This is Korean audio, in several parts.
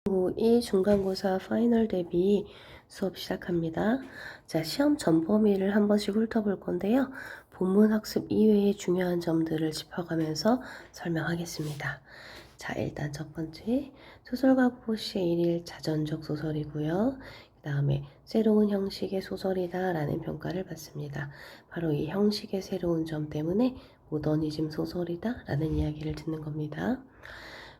고2 중간고사 파이널 대비 수업 시작합니다. 자, 시험 전 범위를 한 번씩 훑어볼 건데요. 본문 학습 이외의 중요한 점들을 짚어가면서 설명하겠습니다. 자, 일단 첫 번째, 소설가 구보씨의 일일 자전적 소설이고요. 그 다음에 새로운 형식의 소설이다 라는 평가를 받습니다. 바로 이 형식의 새로운 점 때문에 모더니즘 소설이다 라는 이야기를 듣는 겁니다.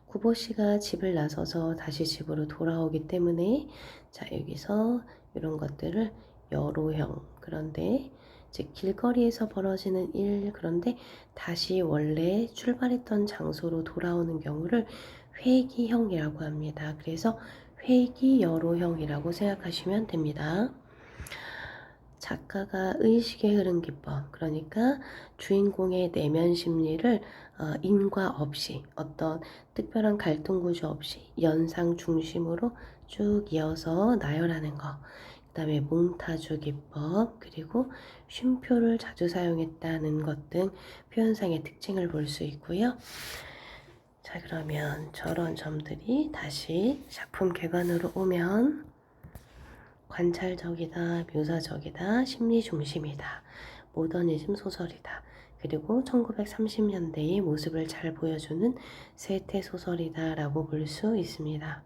구보씨가 집을 나서서 다시 집으로 돌아오기 때문에 자, 여기서 이런 것들을 여로형, 그런데 즉 길거리에서 벌어지는 일, 그런데 다시 원래 출발했던 장소로 돌아오는 경우를 회기형이라고 합니다. 그래서 회기여로형이라고 생각하시면 됩니다. 작가가 의식의 흐름 기법, 그러니까 주인공의 내면 심리를 인과 없이, 어떤 특별한 갈등 구조 없이 연상 중심으로 쭉 이어서 나열하는 거. 그 다음에 몽타주 기법, 그리고 쉼표를 자주 사용했다는 것 등 표현상의 특징을 볼 수 있고요. 자, 그러면 저런 점들이 다시 작품 객관으로 오면 관찰적이다, 묘사적이다, 심리 중심이다, 모더니즘 소설이다, 그리고 1930년대의 모습을 잘 보여주는 세태 소설이다 라고 볼 수 있습니다.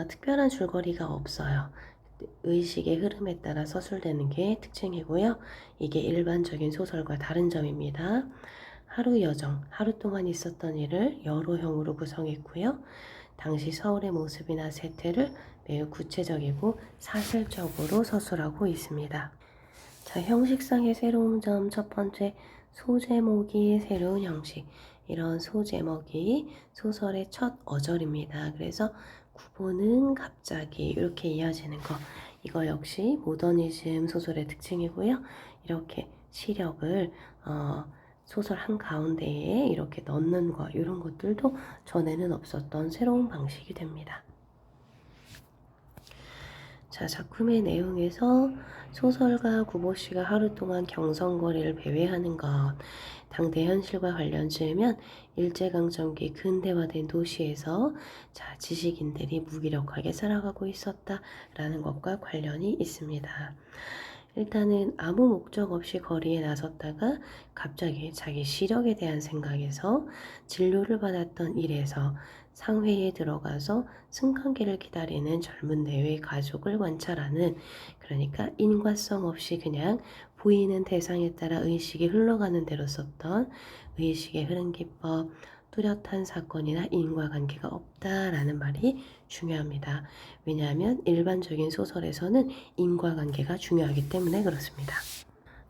특별한 줄거리가 없어요. 의식의 흐름에 따라 서술되는 게 특징이고요. 이게 일반적인 소설과 다른 점입니다. 하루 여정, 하루 동안 있었던 일을 여로형으로 구성했고요. 당시 서울의 모습이나 세태를 매우 구체적이고 사실적으로 서술하고 있습니다. 자, 형식상의 새로운 점 첫 번째, 소제목이 새로운 형식. 이런 소제목이 소설의 첫 어절입니다. 그래서 구보는 갑자기 이렇게 이어지는 거. 이거 역시 모더니즘 소설의 특징이고요. 이렇게 시력을 소설 한가운데에 이렇게 넣는 거, 이런 것들도 전에는 없었던 새로운 방식이 됩니다. 자, 작품의 내용에서 소설가 구보씨가 하루 동안 경성거리를 배회하는 것, 당대 현실과 관련 지으면 일제강점기 근대화된 도시에서 자, 지식인들이 무기력하게 살아가고 있었다라는 것과 관련이 있습니다. 일단은 아무 목적 없이 거리에 나섰다가 갑자기 자기 시력에 대한 생각에서 진료를 받았던 일에서 상회에 들어가서 승강기를 기다리는 젊은 내외 가족을 관찰하는, 그러니까 인과성 없이 그냥 보이는 대상에 따라 의식이 흘러가는 대로 썼던 의식의 흐름 기법, 뚜렷한 사건이나 인과관계가 없다라는 말이 중요합니다. 왜냐하면 일반적인 소설에서는 인과관계가 중요하기 때문에 그렇습니다.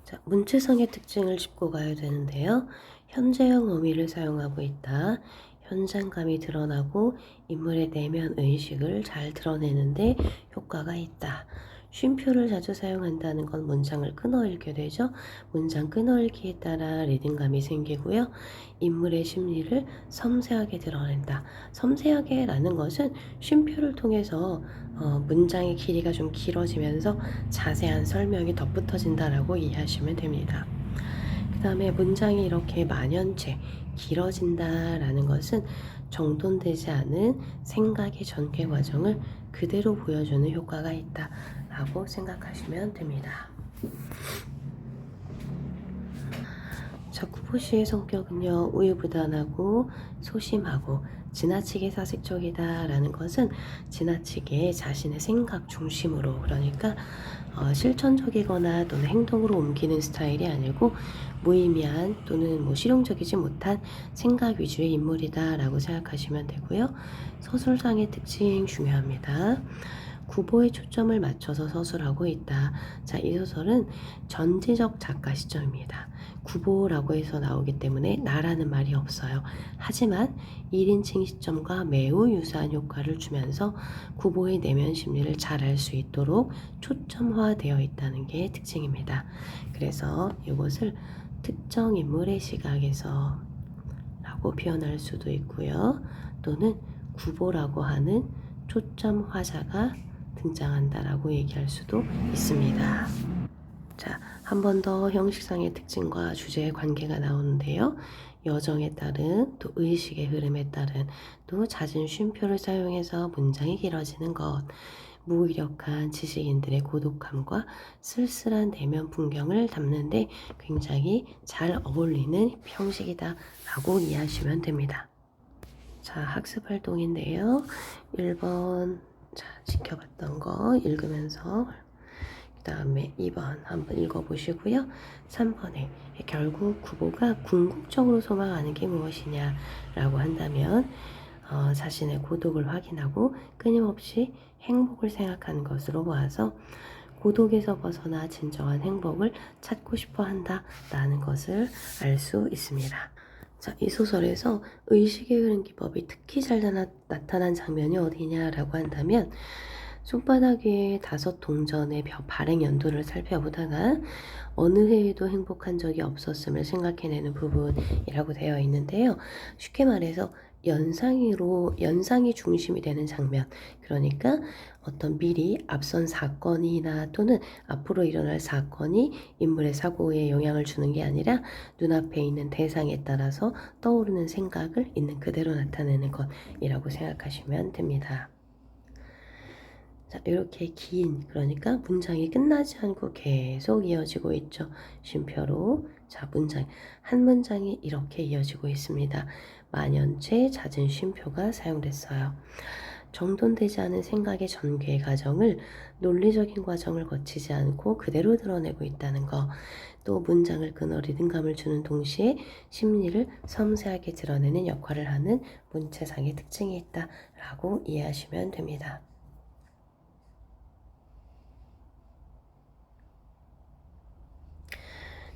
자, 문체성의 특징을 짚고 가야 되는데요. 현재형 어미를 사용하고 있다. 현장감이 드러나고 인물의 내면 의식을 잘 드러내는데 효과가 있다. 쉼표를 자주 사용한다는 건 문장을 끊어읽게 되죠. 문장 끊어읽기에 따라 리듬감이 생기고요. 인물의 심리를 섬세하게 드러낸다. 섬세하게 라는 것은 쉼표를 통해서 문장의 길이가 좀 길어지면서 자세한 설명이 덧붙어진다라고 이해하시면 됩니다. 그 다음에 문장이 이렇게 만연체 길어진다라는 것은 정돈되지 않은 생각의 전개 과정을 그대로 보여주는 효과가 있다라고 생각하시면 됩니다. 자, 구보씨의 성격은요, 우유부단하고 소심하고 지나치게 사색적이다라는 것은 지나치게 자신의 생각 중심으로, 그러니까 실천적이거나 또는 행동으로 옮기는 스타일이 아니고 무의미한 또는 실용적이지 못한 생각 위주의 인물이다라고 생각하시면 되고요. 서술상의 특징 중요합니다. 구보에 초점을 맞춰서 서술하고 있다. 자, 이 소설은 전지적 작가 시점입니다. 구보라고 해서 나오기 때문에 나라는 말이 없어요. 하지만 1인칭 시점과 매우 유사한 효과를 주면서 구보의 내면 심리를 잘 알 수 있도록 초점화되어 있다는 게 특징입니다. 그래서 이것을 특정 인물의 시각에서 라고 표현할 수도 있고요. 또는 구보라고 하는 초점 화자가 등장한다라고 얘기할 수도 있습니다. 자, 한 번 더 형식상의 특징과 주제의 관계가 나오는데요. 여정에 따른 또 의식의 흐름에 따른 또 잦은 쉼표를 사용해서 문장이 길어지는 것, 무기력한 지식인들의 고독함과 쓸쓸한 내면 풍경을 담는데 굉장히 잘 어울리는 형식이다 라고 이해하시면 됩니다. 자, 학습 활동인데요. 1번 자, 지켜봤던 거 읽으면서 그 다음에 2번 한번 읽어보시고요. 3번에 결국 구보가 궁극적으로 소망하는 게 무엇이냐 라고 한다면 자신의 고독을 확인하고 끊임없이 행복을 생각하는 것으로 보아서 고독에서 벗어나 진정한 행복을 찾고 싶어 한다라는 것을 알 수 있습니다. 자, 이 소설에서 의식의 흐름 기법이 특히 잘 나타난 장면이 어디냐라고 한다면 손바닥 위에 5동전의 발행 연도를 살펴보다가 어느 해에도 행복한 적이 없었음을 생각해내는 부분이라고 되어 있는데요. 쉽게 말해서 연상이 중심이 되는 장면, 그러니까 어떤 미리 앞선 사건이나 또는 앞으로 일어날 사건이 인물의 사고에 영향을 주는 게 아니라 눈앞에 있는 대상에 따라서 떠오르는 생각을 있는 그대로 나타내는 것이라고 생각하시면 됩니다. 자, 이렇게 긴, 그러니까 문장이 끝나지 않고 계속 이어지고 있죠. 쉼표로. 자, 한 문장이 이렇게 이어지고 있습니다. 만연체 잦은 쉼표가 사용됐어요. 정돈되지 않은 생각의 전개 과정을 논리적인 과정을 거치지 않고 그대로 드러내고 있다는 거. 또 문장을 끊어 리듬감을 주는 동시에 심리를 섬세하게 드러내는 역할을 하는 문체상의 특징이 있다라고 이해하시면 됩니다.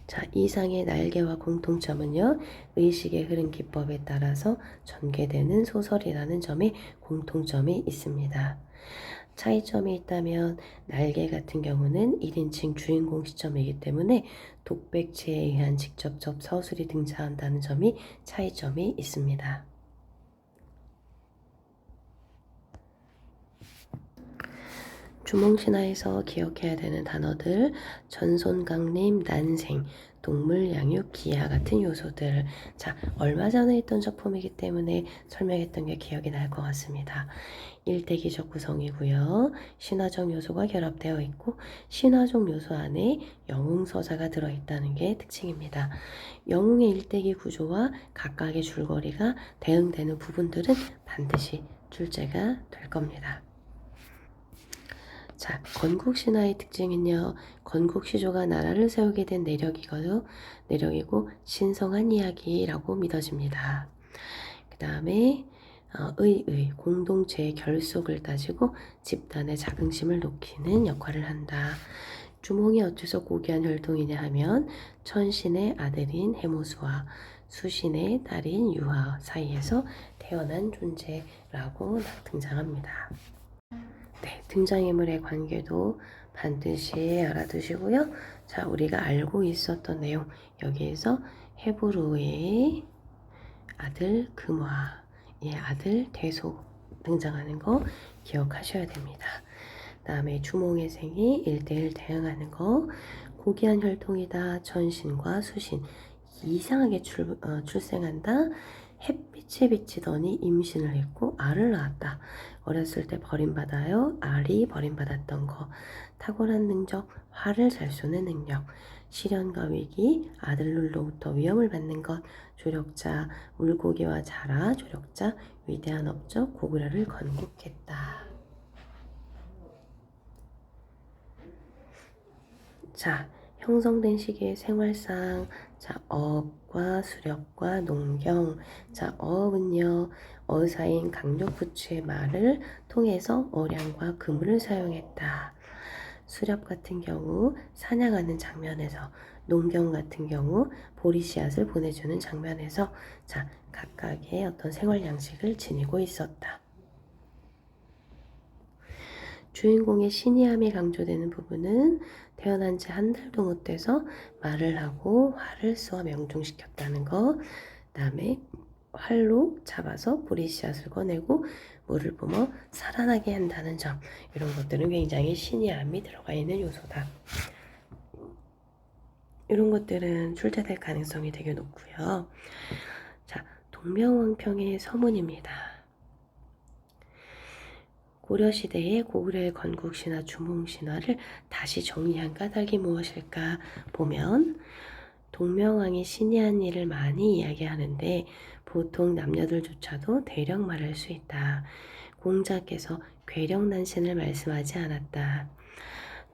자, 이상의 날개와 공통점은요, 의식의 흐름 기법에 따라서 전개되는 소설이라는 점에 공통점이 있습니다. 차이점이 있다면 날개 같은 경우는 1인칭 주인공 시점이기 때문에 독백체에 의한 직접적 서술이 등장한다는 점이 차이점이 있습니다. 주몽신화에서 기억해야 되는 단어들, 전손강림, 난생, 동물 양육, 기하 같은 요소들. 자, 얼마 전에 했던 작품이기 때문에 설명했던 게 기억이 날 것 같습니다. 일대기적 구성이고요. 신화적 요소가 결합되어 있고 신화적 요소 안에 영웅서사가 들어있다는 게 특징입니다. 영웅의 일대기 구조와 각각의 줄거리가 대응되는 부분들은 반드시 출제가 될 겁니다. 자, 건국신화의 특징은요. 건국시조가 나라를 세우게 된 내력이고 신성한 이야기라고 믿어집니다. 그 다음에 공동체의 결속을 따지고 집단의 자긍심을 높이는 역할을 한다. 주몽이 어째서 고귀한 혈통이냐 하면 천신의 아들인 해모수와 수신의 딸인 유하 사이에서 태어난 존재라고 등장합니다. 네, 등장인물의 관계도 반드시 알아두시고요. 자, 우리가 알고 있었던 내용, 여기에서 헤브로의 아들 금화, 의 아들 대소 등장하는 거 기억하셔야 됩니다. 다음에 주몽의 생이 1대1 대응하는 거, 고귀한 혈통이다, 천신과 수신, 이상하게 출생한다, 햇빛에 비치더니 임신을 했고 알을 낳았다. 어렸을 때 버림받아요. 알이 버림받았던 거. 탁월한 능력, 화를 잘 쏘는 능력. 시련과 위기, 아들로부터 위험을 받는 것. 조력자, 물고기와 자라, 조력자, 위대한 업적, 고구려를 건국했다. 자, 형성된 시기의 생활상, 자, 어업과 수렵과 농경. 자, 어업은요, 어사인 강력부추의 말을 통해서 어량과 그물을 사용했다. 수렵 같은 경우 사냥하는 장면에서, 농경 같은 경우 보리씨앗을 보내주는 장면에서, 자, 각각의 어떤 생활 양식을 지니고 있었다. 주인공의 신의함이 강조되는 부분은 태어난 지 한 달도 못 돼서 말을 하고 활을 쏘아 명중시켰다는 거. 그다음에 활로 잡아서 보리씨앗을 꺼내고 물을 뿜어 살아나게 한다는 점. 이런 것들은 굉장히 신의함이 들어가 있는 요소다. 이런 것들은 출제될 가능성이 되게 높고요. 자, 동명왕평의 서문입니다. 고려시대의 고구려의 건국신화, 주몽신화를 다시 정리한 까닭이 무엇일까 보면 동명왕이 신이 한 일을 많이 이야기하는데 보통 남녀들조차도 대령 말할 수 있다. 공자께서 괴력난신을 말씀하지 않았다.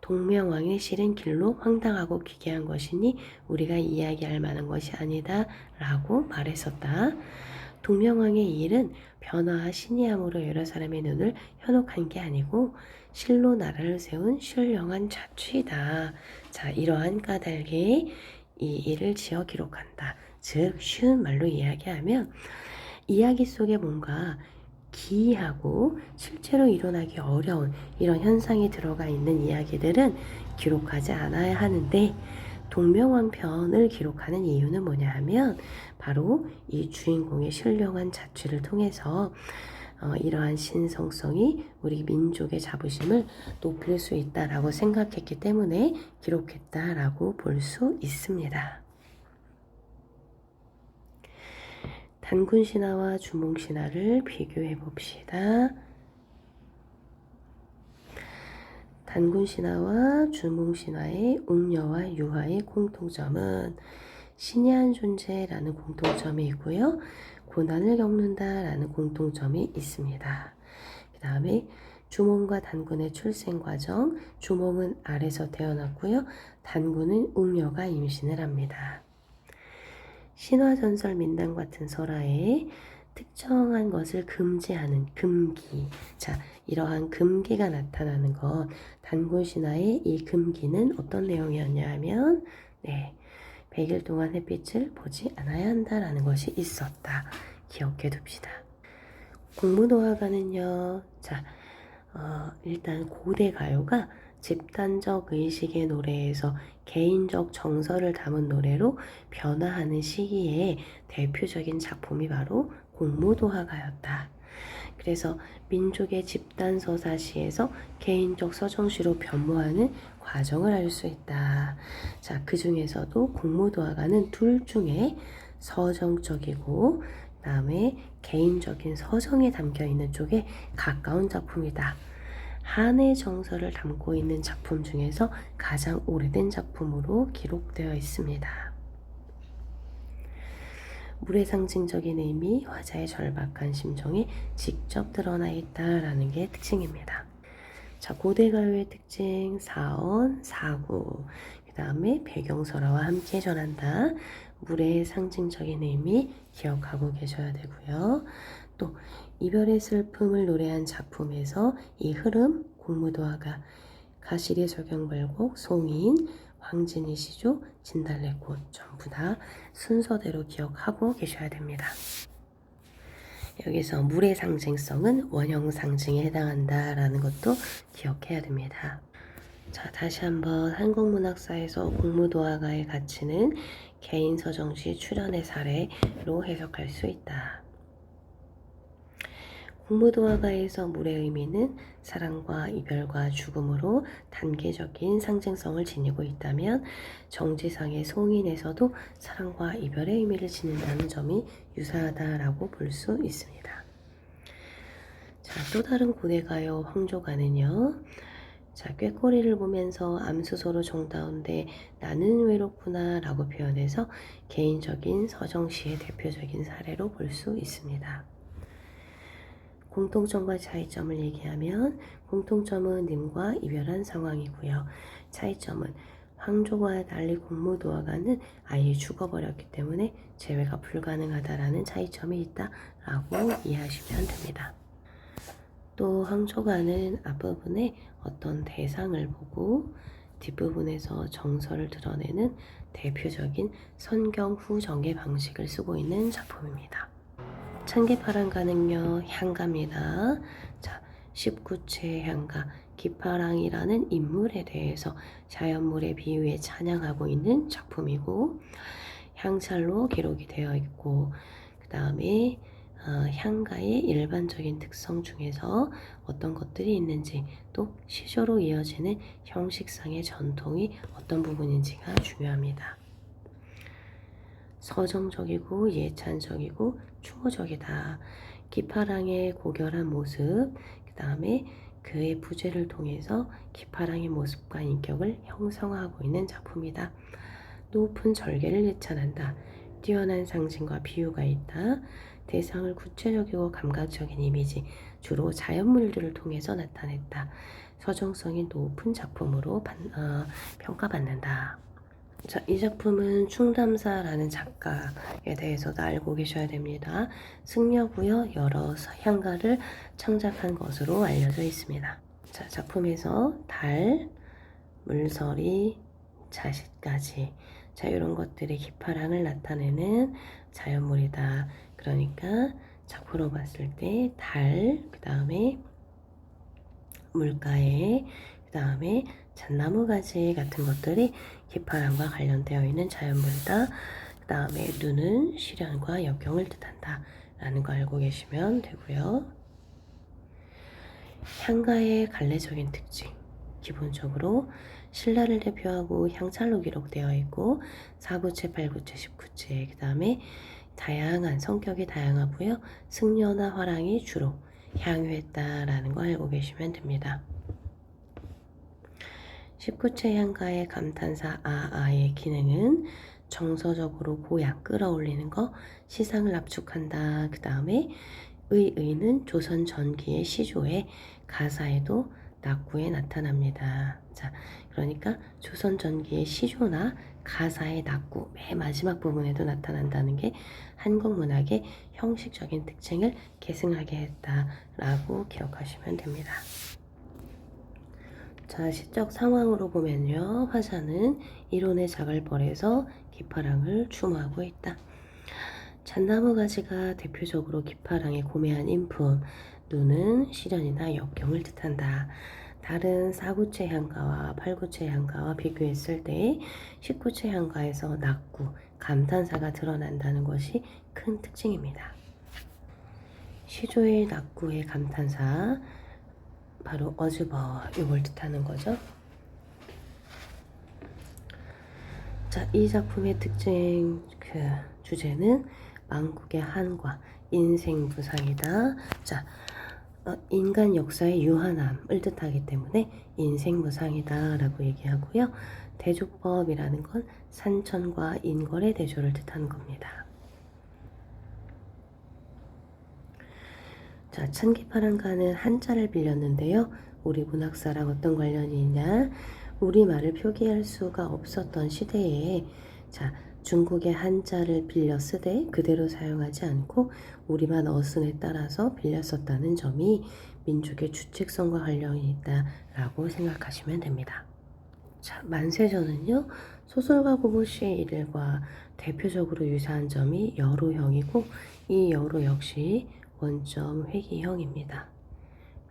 동명왕의 실은 길로 황당하고 기괴한 것이니 우리가 이야기할 만한 것이 아니다 라고 말했었다. 동명왕의 일은 변화와 신이함으로 여러 사람의 눈을 현혹한 게 아니고 실로 나라를 세운 신령한 자취이다. 자, 이러한 까닭에 이 일을 지어 기록한다. 즉 쉬운 말로 이야기하면 이야기 속에 뭔가 기이하고 실제로 일어나기 어려운 이런 현상이 들어가 있는 이야기들은 기록하지 않아야 하는데 동명왕편을 기록하는 이유는 뭐냐 하면 바로 이 주인공의 신령한 자취를 통해서 이러한 신성성이 우리 민족의 자부심을 높일 수 있다라고 생각했기 때문에 기록했다라고 볼 수 있습니다. 단군신화와 주몽신화를 비교해 봅시다. 단군신화와 주몽신화의 웅녀와 유화의 공통점은 신이 한 존재라는 공통점이 있고요. 고난을 겪는다라는 공통점이 있습니다. 그 다음에 주몽과 단군의 출생 과정, 주몽은 알에서 태어났고요. 단군은 웅녀가 임신을 합니다. 신화전설 민담 같은 설화에 특정한 것을 금지하는 금기. 자, 이러한 금기가 나타나는 것. 단군신화의 이 금기는 어떤 내용이었냐 하면, 100일 동안 햇빛을 보지 않아야 한다라는 것이 있었다. 기억해 둡시다. 공무노화가는요, 자, 일단 고대 가요가 집단적 의식의 노래에서 개인적 정서를 담은 노래로 변화하는 시기에 대표적인 작품이 바로 공무도화가였다. 그래서 민족의 집단 서사시에서 개인적 서정시로 변모하는 과정을 알 수 있다. 자, 그 중에서도 공무도화가는 둘 중에 서정적이고 그다음에 개인적인 서정이 담겨 있는 쪽에 가까운 작품이다. 한의 정서를 담고 있는 작품 중에서 가장 오래된 작품으로 기록되어 있습니다. 물의 상징적인 의미, 화자의 절박한 심정이 직접 드러나 있다라는 게 특징입니다. 자, 고대가요의 특징, 사언, 사구, 그 다음에 배경설화와 함께 전한다. 물의 상징적인 의미 기억하고 계셔야 되고요. 또 이별의 슬픔을 노래한 작품에서 이 흐름, 공무도화가, 가시리 소경벌곡, 송이인, 황진이 시조, 진달래꽃 전부 다 순서대로 기억하고 계셔야 됩니다. 여기서 물의 상징성은 원형 상징에 해당한다라는 것도 기억해야 됩니다. 자, 다시 한번 한국문학사에서 공무도화가의 가치는 개인 서정시 출연의 사례로 해석할 수 있다. 공무도화가에서 물의 의미는 사랑과 이별과 죽음으로 단계적인 상징성을 지니고 있다면 정지상의 송인에서도 사랑과 이별의 의미를 지닌다는 점이 유사하다라고 볼 수 있습니다. 자, 또 다른 고대가요 황조가는요. 자, 꾀꼬리를 보면서 암수소로 정다운데 나는 외롭구나 라고 표현해서 개인적인 서정시의 대표적인 사례로 볼 수 있습니다. 공통점과 차이점을 얘기하면 공통점은 님과 이별한 상황이고요. 차이점은 황조와 달리 공무도화가는 아예 죽어버렸기 때문에 재회가 불가능하다라는 차이점이 있다라고 이해하시면 됩니다. 또 황조가는 앞부분에 어떤 대상을 보고 뒷부분에서 정서를 드러내는 대표적인 선경 후정의 방식을 쓰고 있는 작품입니다. 참기파랑가는요, 향가입니다. 자, 19채 향가, 기파랑이라는 인물에 대해서 자연물의 비유에 찬양하고 있는 작품이고, 향찰로 기록이 되어 있고, 그 다음에 향가의 일반적인 특성 중에서 어떤 것들이 있는지, 또 시조로 이어지는 형식상의 전통이 어떤 부분인지가 중요합니다. 서정적이고 예찬적이고 추모적이다. 기파랑의 고결한 모습, 그 다음에 그의 부재를 통해서 기파랑의 모습과 인격을 형성하고 있는 작품이다. 높은 절개를 예찬한다. 뛰어난 상징과 비유가 있다. 대상을 구체적이고 감각적인 이미지, 주로 자연물들을 통해서 나타냈다. 서정성이 높은 작품으로 평가받는다. 자, 이 작품은 충담사라는 작가에 대해서도 알고 계셔야 됩니다. 승려고요, 여러 향가를 창작한 것으로 알려져 있습니다. 자, 작품에서 달, 물서리, 자식까지, 자, 이런 것들이 기파랑을 나타내는 자연물이다. 그러니까 작품으로 봤을 때 달, 그 다음에 물가에, 그 다음에 잣나무 가지 같은 것들이 기파랑과 관련되어 있는 자연물이다. 그 다음에 눈은 시련과 역경을 뜻한다 라는 거 알고 계시면 되고요. 향가의 갈래적인 특징, 기본적으로 신라를 대표하고 향찰로 기록되어 있고 4구체, 8구체, 10구체, 그 다음에 다양한 성격이 다양하고요. 승려나 화랑이 주로 향유했다라는 거 알고 계시면 됩니다. 19체 향가의 감탄사 아아의 기능은 정서적으로 고약 끌어올리는 거, 시상을 압축한다. 그 다음에 의는 조선 전기의 시조의 가사에도 낙구에 나타납니다. 자, 그러니까 조선 전기의 시조나 가사의 낙구, 맨 마지막 부분에도 나타난다는 게 한국 문학의 형식적인 특징을 계승하게 했다라고 기억하시면 됩니다. 자, 시적 상황으로 보면요. 화자는 이론의 작을 벌여서 기파랑을 추모하고 있다. 잣나무 가지가 대표적으로 기파랑의 고매한 인품, 눈은 시련이나 역경을 뜻한다. 다른 4구체 향가와 8구체 향가와 비교했을 때 19체 향가에서 낙구, 감탄사가 드러난다는 것이 큰 특징입니다. 시조의 낙구의 감탄사, 바로 어즈버, 이걸 뜻하는 거죠. 자, 이 작품의 특징 주제는 망국의 한과 인생무상이다. 자, 인간 역사의 유한함을 뜻하기 때문에 인생무상이다 라고 얘기하고요. 대조법이라는 건 산천과 인걸의 대조를 뜻하는 겁니다. 자, 천기파랑가는 한자를 빌렸는데요. 우리 문학사랑 어떤 관련이 있냐? 우리말을 표기할 수가 없었던 시대에, 자, 중국의 한자를 빌려 쓰되 그대로 사용하지 않고 우리만 어순에 따라서 빌려 썼다는 점이 민족의 주체성과 관련이 있다라고 생각하시면 됩니다. 자, 만세전은요, 소설가 고보시의 일과 대표적으로 유사한 점이 여로형이고, 이 여로 역시 원점 회귀형입니다.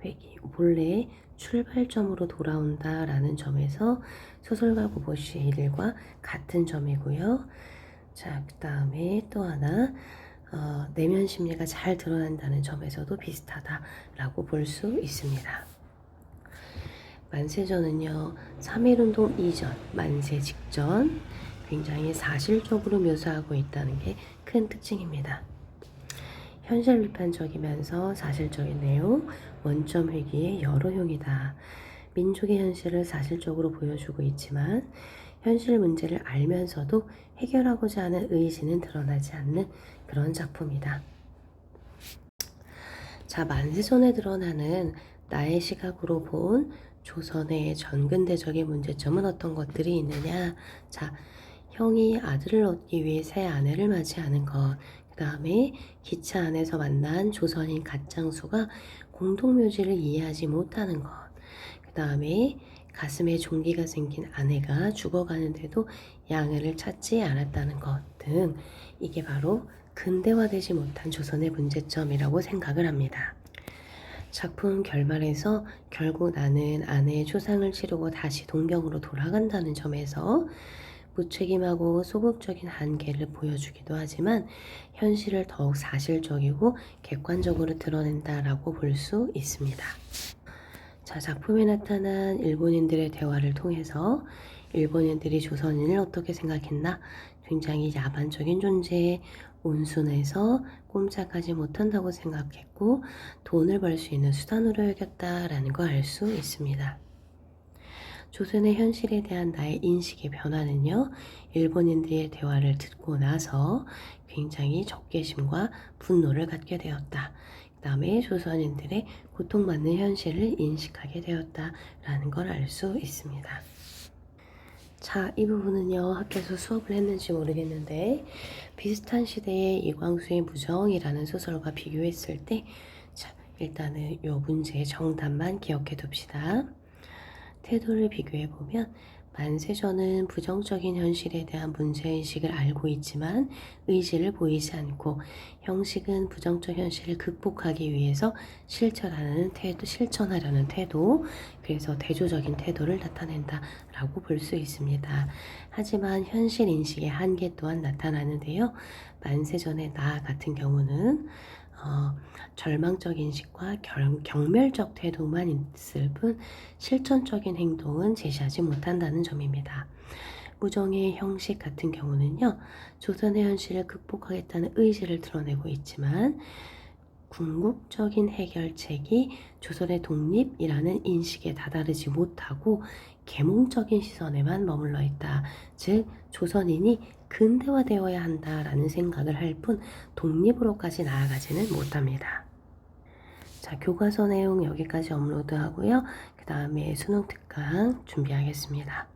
회귀, 본래 출발점으로 돌아온다라는 점에서 소설가 고보시의 일과 같은 점이고요. 자, 그 다음에 또 하나, 내면 심리가 잘 드러난다는 점에서도 비슷하다라고 볼 수 있습니다. 만세전은요, 3.1운동 이전, 만세 직전 굉장히 사실적으로 묘사하고 있다는 게 큰 특징입니다. 현실 비판적이면서 사실적인 내용, 원점 회귀의 여러형이다. 민족의 현실을 사실적으로 보여주고 있지만 현실 문제를 알면서도 해결하고자 하는 의지는 드러나지 않는 그런 작품이다. 자, 만세전에 드러나는 나의 시각으로 본 조선의 전근대적인 문제점은 어떤 것들이 있느냐? 자, 형이 아들을 얻기 위해 새 아내를 맞이하는 것, 그 다음에 기차 안에서 만난 조선인 갓장수가 공동묘지를 이해하지 못하는 것, 그 다음에 가슴에 종기가 생긴 아내가 죽어가는데도 양해를 찾지 않았다는 것 등, 이게 바로 근대화되지 못한 조선의 문제점이라고 생각을 합니다. 작품 결말에서 결국 나는 아내의 초상을 치르고 다시 동경으로 돌아간다는 점에서 무책임하고 소극적인 한계를 보여주기도 하지만 현실을 더욱 사실적이고 객관적으로 드러낸다라고 볼 수 있습니다. 자, 작품에 나타난 일본인들의 대화를 통해서 일본인들이 조선인을 어떻게 생각했나 굉장히 야만적인 존재, 온순해서 꼼짝하지 못한다고 생각했고 돈을 벌 수 있는 수단으로 여겼다라는 걸 알 수 있습니다. 조선의 현실에 대한 나의 인식의 변화는요, 일본인들의 대화를 듣고 나서 굉장히 적개심과 분노를 갖게 되었다. 그 다음에 조선인들의 고통받는 현실을 인식하게 되었다라는 걸 알 수 있습니다. 자, 이 부분은요, 학교에서 수업을 했는지 모르겠는데, 비슷한 시대의 이광수의 무정이라는 소설과 비교했을 때, 자, 일단은 요 문제의 정답만 기억해 둡시다. 태도를 비교해보면 만세전은 부정적인 현실에 대한 문제의식을 알고 있지만 의지를 보이지 않고, 형식은 부정적 현실을 극복하기 위해서 실천하려는 태도, 그래서 대조적인 태도를 나타낸다라고 볼 수 있습니다. 하지만 현실 인식의 한계 또한 나타나는데요. 만세전의 나 같은 경우는 절망적 인식과 경멸적 태도만 있을 뿐 실천적인 행동은 제시하지 못한다는 점입니다. 무정의 형식 같은 경우는요, 조선의 현실을 극복하겠다는 의지를 드러내고 있지만 궁극적인 해결책이 조선의 독립이라는 인식에 다다르지 못하고 계몽적인 시선에만 머물러 있다. 즉, 조선인이 근대화되어야 한다라는 생각을 할 뿐 독립으로까지 나아가지는 못합니다. 자, 교과서 내용 여기까지 업로드하고요. 그 다음에 수능 특강 준비하겠습니다.